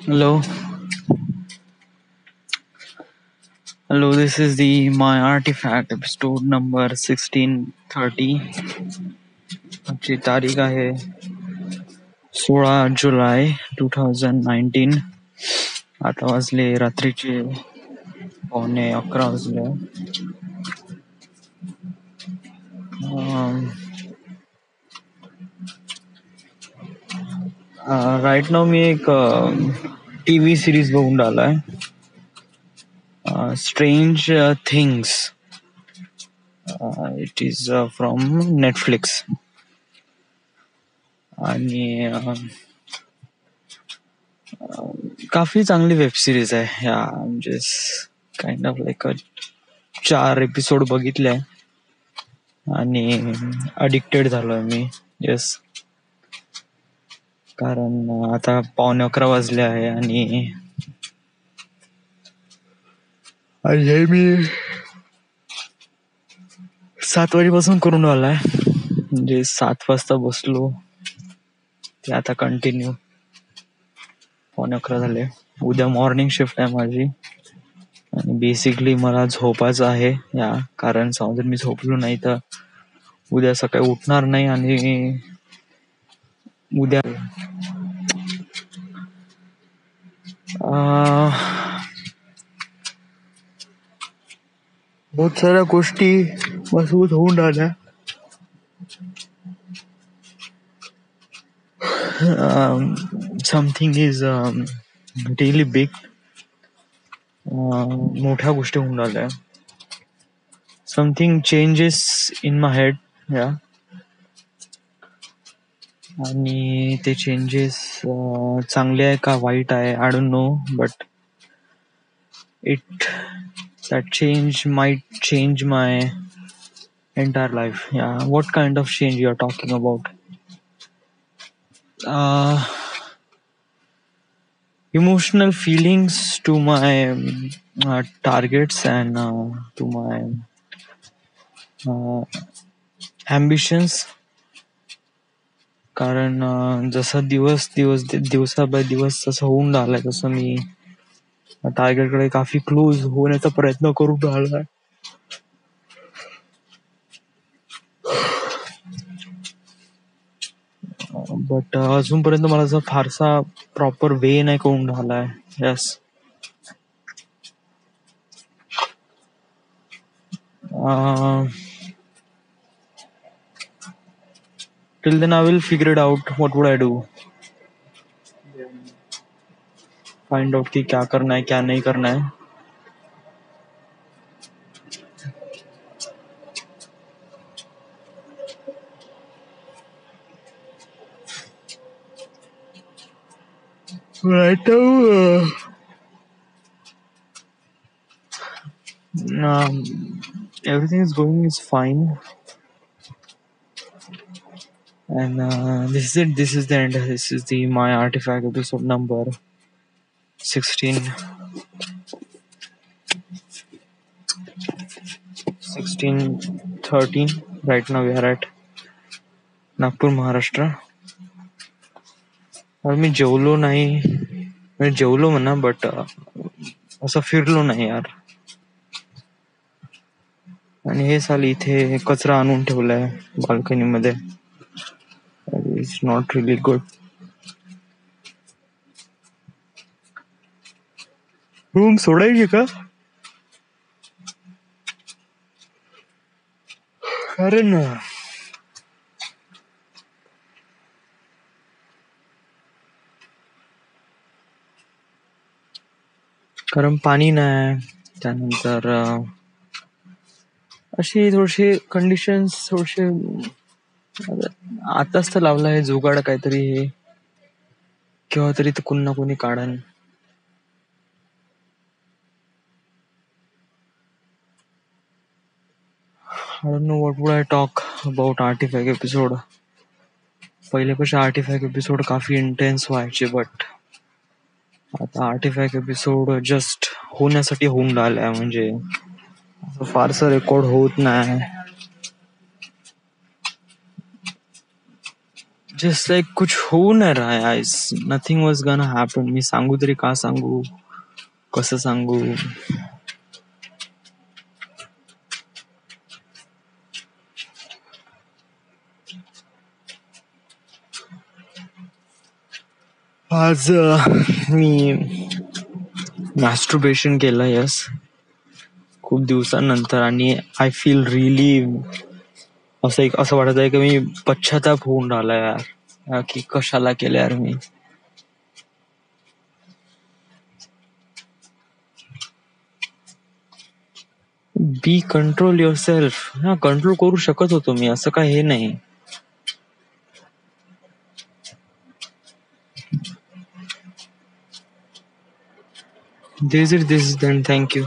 Hello, hello. This is the My Artifact episode number 1630. आजची तारीख आहे 16 जुलै 2019. आता वाजले रात्रीचे 11:15 वाजले. राईट नाव मी एक टीव्ही सिरीज बघून राहिलाय, strange things. It is from Netflix आणि काफी चांगली वेब सिरीज आहे. या म्हणजे काइंड ऑफ लाईक 4 एपिसोड बघितले आणि अडिक्टेड झालोय मी. येस, कारण आता 11:15 वाजले आहे आणि हे मी 7 वाजेपासून करून राहिलाय. म्हणजे 7 वाजता बसलो ते आता कंटिन्यू 11:15 झाले. उद्या मॉर्निंग शिफ्ट आहे माझी आणि बेसिकली मला झोपायचं आहे. या कारण समजा मी झोपलो नाही तर उद्या सकाळी उठणार नाही आणि उद्या बहुत साऱ्या गोष्टी मजबूत होऊन राहिल्या. Something is really big. मोठ्या गोष्टी होऊन राहिल्या. Something changes in my head. या आणि ते चेंजेस चांगले आहे का वाईट आहे I don't know, but that change might change my entire life. Yeah, what kind of change you are talking about? Emotional feelings to my targets and to my ambitions. कारण जसं दिवसा bye दिवस जसं होऊन राहिलाय तसं मी टार्गेटकडे काफी क्लोज होण्याचा प्रयत्न करून राहिलाय. बट अजूनपर्यंत मला असं फारसा प्रॉपर वे नाही कळून राहिलाय. Yes, till then I will figure it out what would I do. Find out कि क्या करना है क्या नहीं करना है. Right now, everything is going is fine, and this is it. This is the end. This is the My Artifact episode number 1613. Right now we are at Nagpur, Maharashtra. और मी जेवलो नाही, मी जेवलो म्हणा बट असं फिरलो नाही यार. आणि हे साल इथे कचरा आणून ठेवलाय बाल्कनी मध्ये. It's not really good. Room सोडायची का? कारण पाणी नाही. त्यानंतर अशी थोडीशी कंडिशन्स थोडीशी आताच तर लावला आहे जुगाड काहीतरी. हे केव्हा तरी तर कोण ना कोणी काढन. I don't know what would I talk about Artifact episode. पहिल्यापेक्षा Artifact episode काफी इंटेन्स व्हायचे, बट आता Artifact episode जस्ट होण्यासाठी होऊन राहिलाय. म्हणजे फारसं रेकॉर्ड होत नाही. जस्ट लाईक कुछ होऊ नाही रहा है आईज. नथिंग वॉज गना हॅपन. मी सांगू तरी का सांगू, कसं सांगू. आज मी मॅस्टरबेशन केलं. यस, खूप दिवसांनंतर. आणि आय फील रिली असं वाटत आहे की मी पश्चाताप होऊन राहिला यार, की कशाला केलं यार मी. Be control your self. हा, कंट्रोल करू शकत होतो मी, असं काय हे नाही. This is then. थँक्यू.